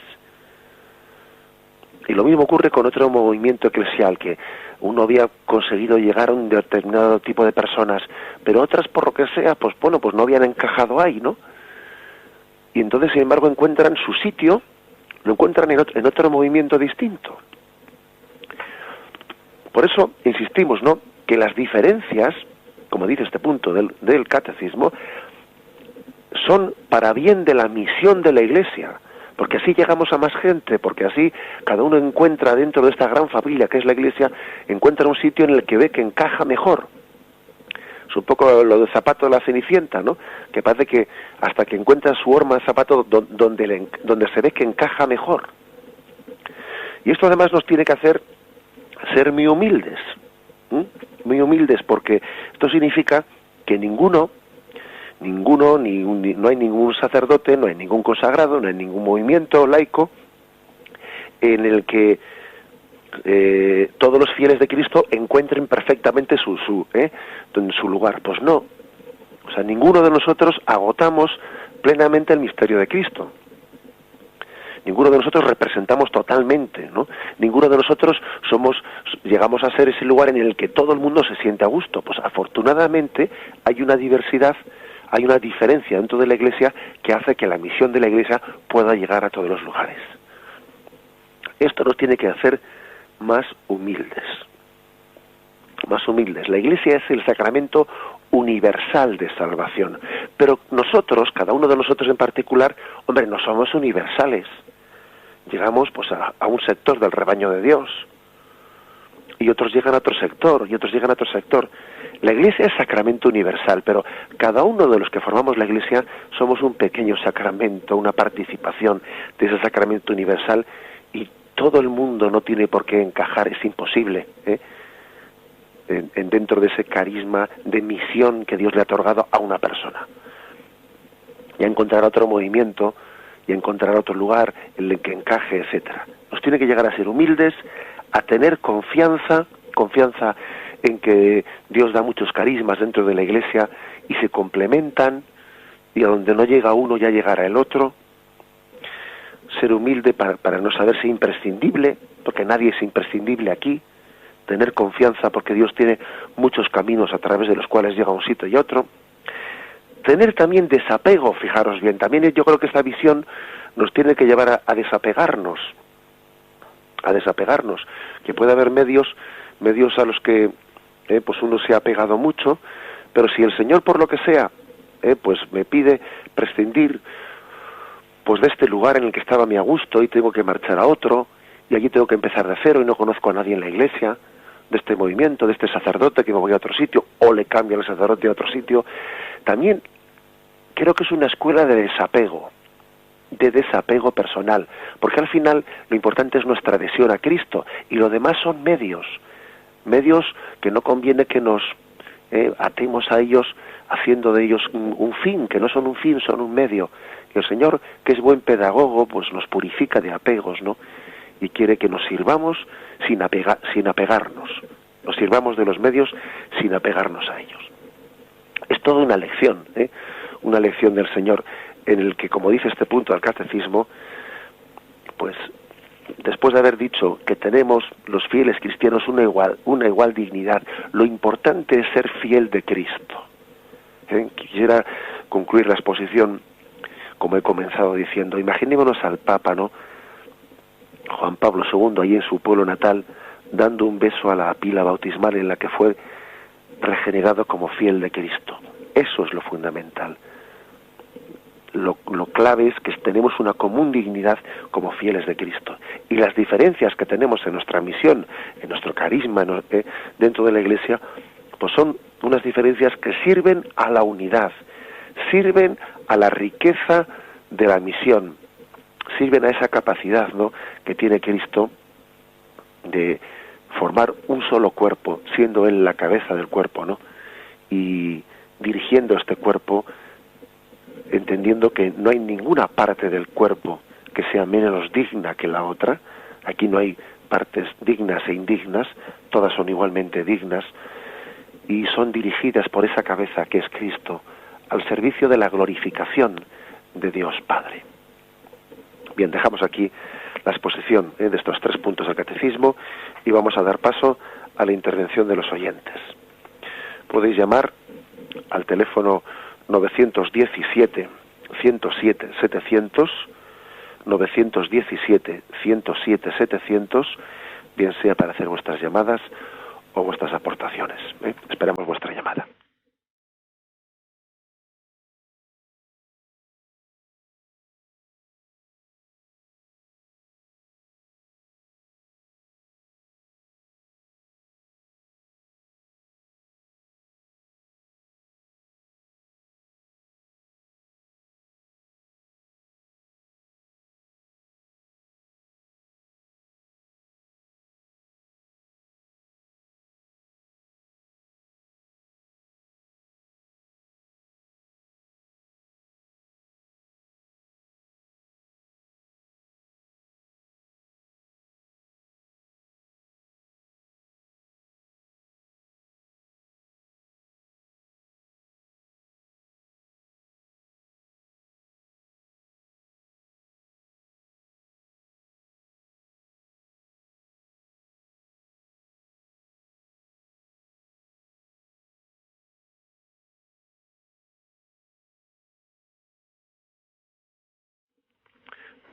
Speaker 1: Y lo mismo ocurre con otro movimiento eclesial, que uno había conseguido llegar a un determinado tipo de personas, pero otras, por lo que sea, pues bueno, pues no habían encajado ahí, ¿no? Y entonces, sin embargo, encuentran su sitio, lo encuentran en otro movimiento distinto. Por eso insistimos, ¿no?, que las diferencias, como dice este punto del catecismo, son para bien de la misión de la Iglesia, porque así llegamos a más gente, porque así cada uno encuentra dentro de esta gran familia que es la Iglesia, encuentra un sitio en el que ve que encaja mejor. Es un poco lo del zapato de la Cenicienta, ¿no? Que parece que hasta que encuentra su horma de zapato donde se ve que encaja mejor. Y esto además nos tiene que hacer ser muy humildes, porque esto significa que no hay ningún sacerdote, no hay ningún consagrado, no hay ningún movimiento laico en el que todos los fieles de Cristo encuentren perfectamente su lugar. Pues no. O sea, ninguno de nosotros agotamos plenamente el misterio de Cristo. Ninguno de nosotros representamos totalmente, ¿no? Ninguno de nosotros llegamos a ser ese lugar en el que todo el mundo se siente a gusto. Pues afortunadamente hay una diversidad, hay una diferencia dentro de la Iglesia que hace que la misión de la Iglesia pueda llegar a todos los lugares. Esto nos tiene que hacer más humildes. Más humildes. La Iglesia es el sacramento universal de salvación. Pero nosotros, cada uno de nosotros en particular, hombre, no somos universales. Llegamos pues a un sector del rebaño de Dios. Y otros llegan a otro sector, y otros llegan a otro sector. La Iglesia es sacramento universal, pero cada uno de los que formamos la Iglesia somos un pequeño sacramento, una participación de ese sacramento universal, y todo el mundo no tiene por qué encajar, es imposible, dentro de ese carisma de misión que Dios le ha otorgado a una persona. Ya encontrará otro movimiento, ya encontrará otro lugar en el que encaje, etcétera. Nos tiene que llegar a ser humildes, a tener confianza en que Dios da muchos carismas dentro de la Iglesia y se complementan, y a donde no llega uno ya llegará el otro. Ser humilde para no saberse imprescindible, porque nadie es imprescindible aquí. Tener confianza porque Dios tiene muchos caminos a través de los cuales llega a un sitio y otro. Tener también desapego, fijaros bien. También yo creo que esta visión nos tiene que llevar a desapegarnos. Que puede haber medios a los que pues uno se ha apegado mucho, pero si el Señor, por lo que sea, pues me pide prescindir pues de este lugar en el que estaba a mi a gusto y tengo que marchar a otro, y allí tengo que empezar de cero y no conozco a nadie en la Iglesia, de este movimiento, de este sacerdote que me voy a otro sitio, o le cambio al sacerdote a otro sitio. También creo que es una escuela de desapego personal, porque al final lo importante es nuestra adhesión a Cristo, y lo demás son medios que no conviene que nos atemos a ellos, haciendo de ellos un fin, que no son un fin, son un medio. Y el Señor, que es buen pedagogo, pues nos purifica de apegos, ¿no? Y quiere que nos sirvamos sin apegarnos, nos sirvamos de los medios sin apegarnos a ellos. Es toda una lección del Señor, en el que, como dice este punto del Catecismo, pues después de haber dicho que tenemos los fieles cristianos una igual dignidad, lo importante es ser fiel de Cristo. Quisiera concluir la exposición como he comenzado diciendo. Imaginémonos al Papa, ¿no?, Juan Pablo II, allí en su pueblo natal, dando un beso a la pila bautismal en la que fue regenerado como fiel de Cristo. Eso es lo fundamental. Lo clave es que tenemos una común dignidad como fieles de Cristo. Y las diferencias que tenemos en nuestra misión, en nuestro carisma, dentro de la Iglesia, pues son unas diferencias que sirven a la unidad, sirven a la riqueza de la misión, sirven a esa capacidad, ¿no?, que tiene Cristo de formar un solo cuerpo, siendo Él la cabeza del cuerpo, ¿no?, y dirigiendo este cuerpo, entendiendo que no hay ninguna parte del cuerpo que sea menos digna que la otra. Aquí no hay partes dignas e indignas, todas son igualmente dignas, y son dirigidas por esa cabeza que es Cristo, al servicio de la glorificación de Dios Padre. Bien, dejamos aquí la exposición de estos 3 puntos del Catecismo y vamos a dar paso a la intervención de los oyentes. Podéis llamar al teléfono 917 107 700, 917 107 700, bien sea para hacer vuestras llamadas o vuestras aportaciones. Esperamos vuestra llamada.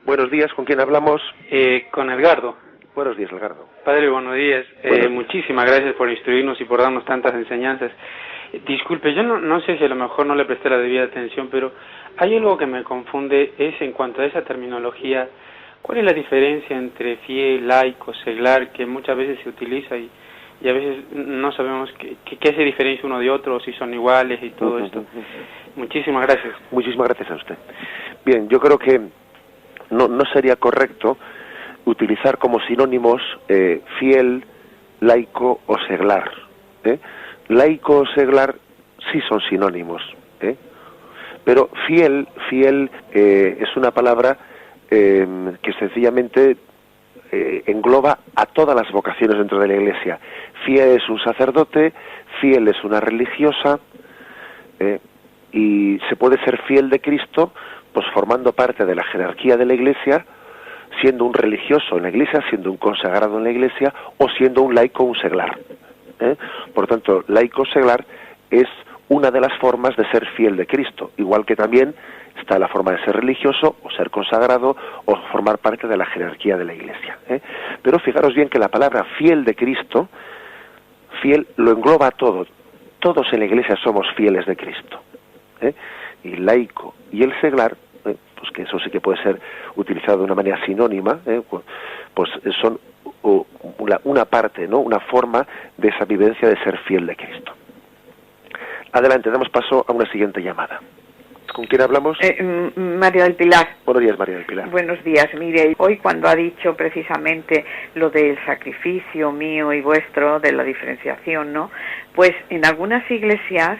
Speaker 1: Buenos días, ¿con quién hablamos?
Speaker 2: Con Edgardo.
Speaker 1: Buenos días, Edgardo.
Speaker 2: Padre, buenos días. Muchísimas gracias por instruirnos y por darnos tantas enseñanzas. Disculpe, yo no sé si a lo mejor no le presté la debida atención, pero hay algo que me confunde, es en cuanto a esa terminología. ¿Cuál es la diferencia entre fiel, laico, seglar, que muchas veces se utiliza y a veces no sabemos qué hace diferencia uno de otro, si son iguales y todo esto? Muchísimas gracias.
Speaker 1: Muchísimas gracias a usted. Bien, yo creo que no sería correcto utilizar como sinónimos fiel, laico o seglar. Laico o seglar sí son sinónimos, pero fiel es una palabra que sencillamente engloba a todas las vocaciones dentro de la Iglesia. Fiel es un sacerdote, fiel es una religiosa, y se puede ser fiel de Cristo pues formando parte de la jerarquía de la Iglesia, siendo un religioso en la Iglesia, siendo un consagrado en la Iglesia, o siendo un laico o un seglar. Por tanto, laico o seglar es una de las formas de ser fiel de Cristo, igual que también está la forma de ser religioso, o ser consagrado, o formar parte de la jerarquía de la Iglesia. Pero fijaros bien que la palabra fiel de Cristo, fiel lo engloba todo. Todos en la Iglesia somos fieles de Cristo. Y laico y el seglar, pues que eso sí que puede ser utilizado de una manera sinónima, pues son una parte, ¿no? Una forma de esa vivencia de ser fiel de Cristo. Adelante, damos paso a una siguiente llamada. ¿Con quién hablamos?
Speaker 3: María del Pilar.
Speaker 1: Buenos días, María del Pilar.
Speaker 3: Buenos días. Mire, hoy cuando ha dicho precisamente lo del sacrificio mío y vuestro, de la diferenciación, ¿no? Pues en algunas iglesias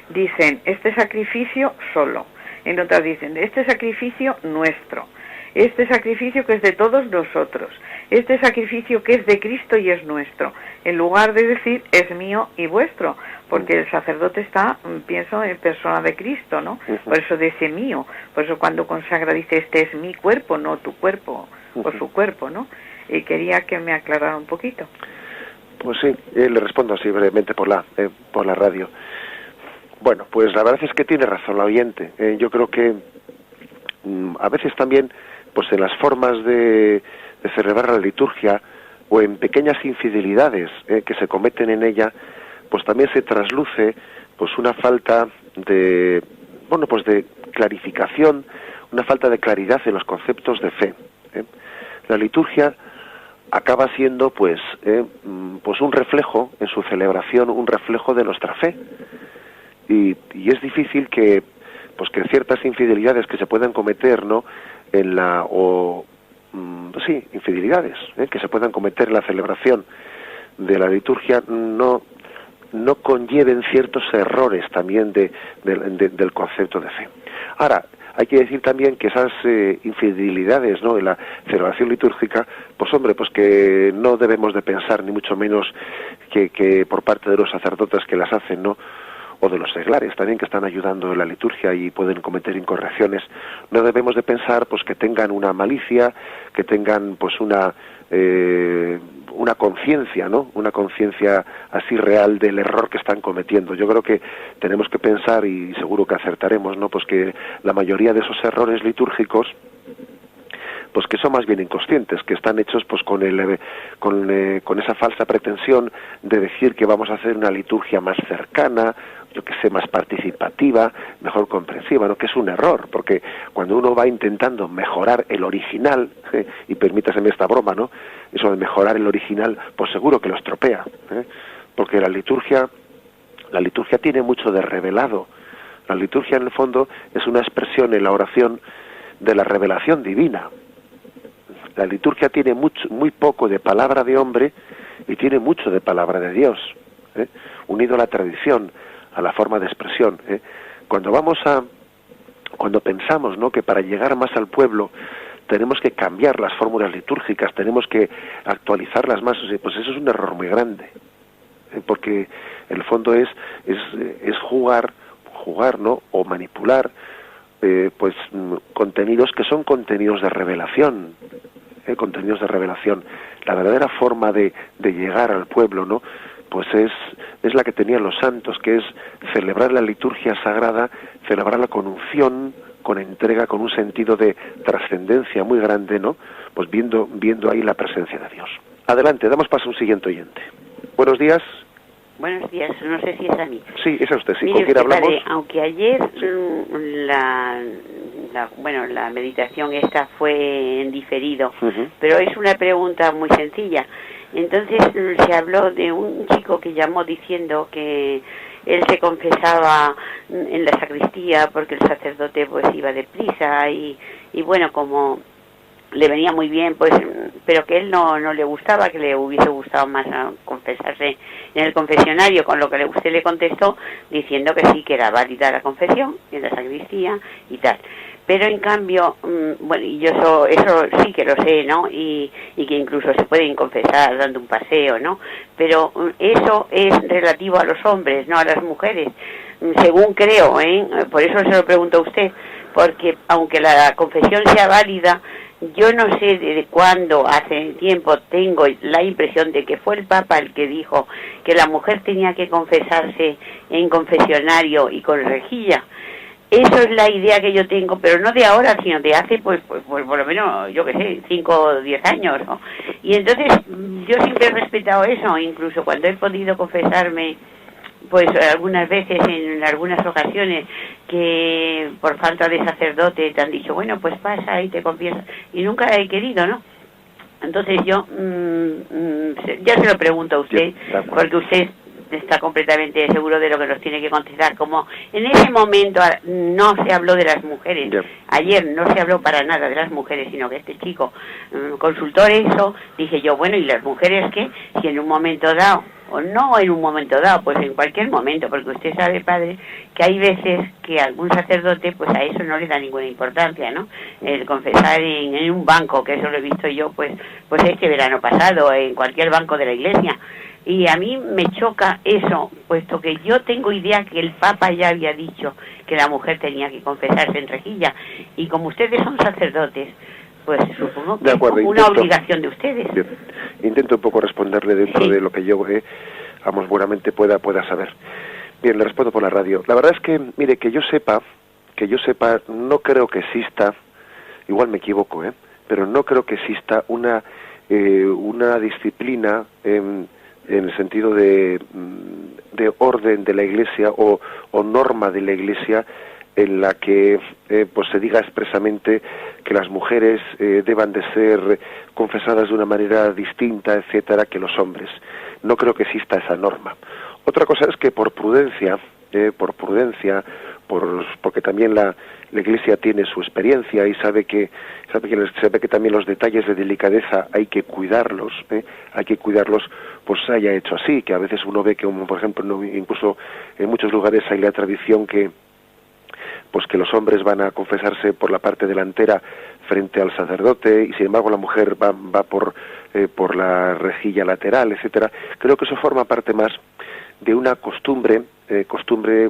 Speaker 3: dicen este sacrificio solo, en otras dicen este sacrificio nuestro, este sacrificio que es de todos nosotros, este sacrificio que es de Cristo y es nuestro, en lugar de decir es mío y vuestro, porque el sacerdote está, pienso, en persona de Cristo, ¿no? Por eso dice mío, por eso cuando consagra dice este es mi cuerpo, no tu cuerpo, o su cuerpo, ¿no? Y quería que me aclarara un poquito.
Speaker 1: Pues sí, le respondo así brevemente por la radio. Bueno, pues la verdad es que tiene razón la oyente. Yo creo que a veces también, pues en las formas de celebrar la liturgia o en pequeñas infidelidades que se cometen en ella, pues también se trasluce pues una falta de, bueno, pues de clarificación, una falta de claridad en los conceptos de fe. La liturgia acaba siendo pues un reflejo en su celebración, un reflejo de nuestra fe, y es difícil que ciertas infidelidades que se puedan cometer, ¿no?, infidelidades que se puedan cometer en la celebración de la liturgia no conlleven ciertos errores también del concepto de fe. Ahora, hay que decir también que esas infidelidades, ¿no?, en la celebración litúrgica, pues hombre, pues que no debemos de pensar, ni mucho menos que por parte de los sacerdotes que las hacen, ¿no?, o de los seglares también que están ayudando en la liturgia y pueden cometer incorrecciones, no debemos de pensar pues que tengan una malicia, que tengan pues una conciencia, ¿no?, una conciencia así real del error que están cometiendo. Yo creo que tenemos que pensar, y seguro que acertaremos, ¿no?, pues que la mayoría de esos errores litúrgicos pues que son más bien inconscientes, que están hechos pues con esa falsa pretensión de decir que vamos a hacer una liturgia más cercana, yo que sé, más participativa, mejor comprensiva, ¿no?, que es un error, porque cuando uno va intentando mejorar el original, y permítaseme esta broma, ¿no?, eso de mejorar el original, pues seguro que lo estropea, porque la liturgia tiene mucho de revelado. La liturgia en el fondo es una expresión en la oración de la revelación divina. La liturgia tiene muy poco de palabra de hombre y tiene mucho de palabra de Dios, unido a la tradición, a la forma de expresión. Cuando pensamos, ¿no?, que para llegar más al pueblo tenemos que cambiar las fórmulas litúrgicas, tenemos que actualizarlas más, pues eso es un error muy grande, porque en el fondo es jugar, ¿no?, o manipular contenidos que son contenidos de revelación, contenidos de revelación. La verdadera forma de llegar al pueblo, ¿no?, pues es la que tenían los santos, que es celebrar la liturgia sagrada, celebrarla con unción, con entrega, con un sentido de trascendencia muy grande, ¿no?, pues viendo ahí la presencia de Dios. Adelante, damos paso a un siguiente oyente. Buenos días.
Speaker 4: Buenos días, no sé si es a mí.
Speaker 1: Sí, es a usted, sí.
Speaker 4: Mire,
Speaker 1: ¿Con quién hablamos?
Speaker 4: Padre, aunque ayer la meditación esta fue en diferido, pero es una pregunta muy sencilla. Entonces se habló de un chico que llamó diciendo que él se confesaba en la sacristía porque el sacerdote pues iba deprisa y bueno, como le venía muy bien, pues, pero que él no le gustaba, que le hubiese gustado más confesarse en el confesionario, con lo que usted le contestó diciendo que sí, que era válida la confesión en la sacristía y tal. Pero en cambio, bueno, y yo eso sí que lo sé, ¿no? Y que incluso se pueden confesar dando un paseo, ¿no? Pero eso es relativo a los hombres, no a las mujeres, según creo, por eso se lo pregunto a usted, porque aunque la confesión sea válida, yo no sé desde cuándo, hace tiempo, tengo la impresión de que fue el Papa el que dijo que la mujer tenía que confesarse en confesionario y con rejilla. Eso es la idea que yo tengo, pero no de ahora, sino de hace, pues por lo menos, yo qué sé, 5 o 10 años, ¿no? Y entonces, yo siempre he respetado eso, incluso cuando he podido confesarme, pues algunas veces, en algunas ocasiones, que por falta de sacerdote te han dicho, bueno, pues pasa y te confiesas, y nunca he querido, ¿no? Entonces yo ya se lo pregunto a usted, porque usted está completamente seguro de lo que nos tiene que contestar. Como en ese momento no se habló de las mujeres, ayer no se habló para nada de las mujeres, sino que este chico consultó eso, dije yo, bueno, ¿y las mujeres qué? Si en un momento dado, o no en un momento dado, pues en cualquier momento, porque usted sabe, padre, que hay veces que algún sacerdote pues a eso no le da ninguna importancia, ¿no? El confesar en un banco, que eso lo he visto yo pues este verano pasado, en cualquier banco de la iglesia. Y a mí me choca eso, puesto que yo tengo idea que el Papa ya había dicho que la mujer tenía que confesarse en rejilla, y como ustedes son sacerdotes, pues supongo que es una obligación de ustedes.
Speaker 1: Bien. Intento un poco responderle dentro de lo que yo, buenamente pueda saber. Bien, le respondo por la radio. La verdad es que, mire, que yo sepa, no creo que exista, igual me equivoco, pero no creo que exista una disciplina en el sentido de orden de la Iglesia o norma de la Iglesia en la que pues se diga expresamente que las mujeres deban de ser confesadas de una manera distinta, etcétera, que los hombres. No creo que exista esa norma. Otra cosa es que por prudencia, porque también la Iglesia tiene su experiencia y sabe que también los detalles de delicadeza hay que cuidarlos, pues se haya hecho así, que a veces uno ve que, como por ejemplo, incluso en muchos lugares hay la tradición que los hombres van a confesarse por la parte delantera frente al sacerdote y sin embargo la mujer va por la rejilla lateral, etcétera. Creo que eso forma parte más de una costumbre,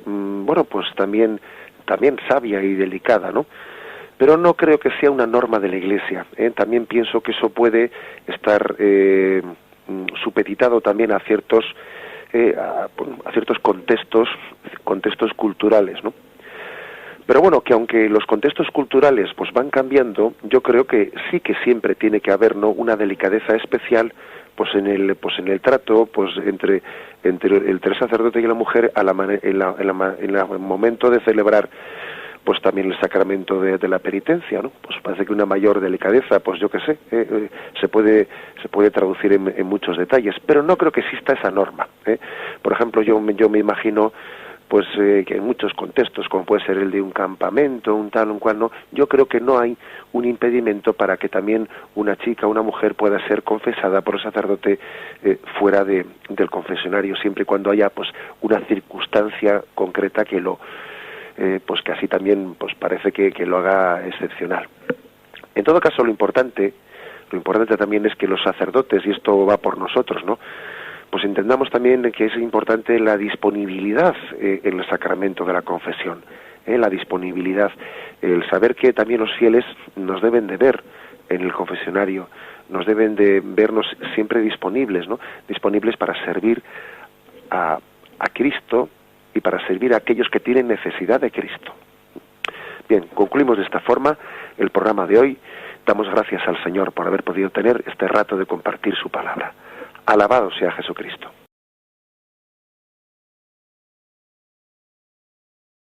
Speaker 1: bueno, pues también sabia y delicada, ¿no? Pero no creo que sea una norma de la Iglesia. También pienso que eso puede estar supeditado también a ciertos contextos culturales, ¿no? Pero bueno, que aunque los contextos culturales pues van cambiando, yo creo que sí que siempre tiene que haber, ¿no?, una delicadeza especial pues en el trato pues entre el sacerdote y la mujer en el momento de celebrar pues también el sacramento de la penitencia, ¿no? Pues parece que una mayor delicadeza, pues yo qué sé, se puede traducir en muchos detalles, pero no creo que exista esa norma. Por ejemplo, yo me imagino pues que en muchos contextos, como puede ser el de un campamento, un tal, un cual, no, yo creo que no hay un impedimento para que también una chica, una mujer pueda ser confesada por el sacerdote fuera del confesionario, siempre y cuando haya pues una circunstancia concreta que pues que así también pues parece que lo haga excepcional. En todo caso, lo importante también es que los sacerdotes, y esto va por nosotros, ¿no?, pues entendamos también que es importante la disponibilidad en el sacramento de la confesión, la disponibilidad, el saber que también los fieles nos deben de ver en el confesionario, nos deben de vernos siempre disponibles, ¿no?, disponibles para servir a Cristo y para servir a aquellos que tienen necesidad de Cristo. Bien, concluimos de esta forma el programa de hoy. Damos gracias al Señor por haber podido tener este rato de compartir su palabra. Alabado sea Jesucristo.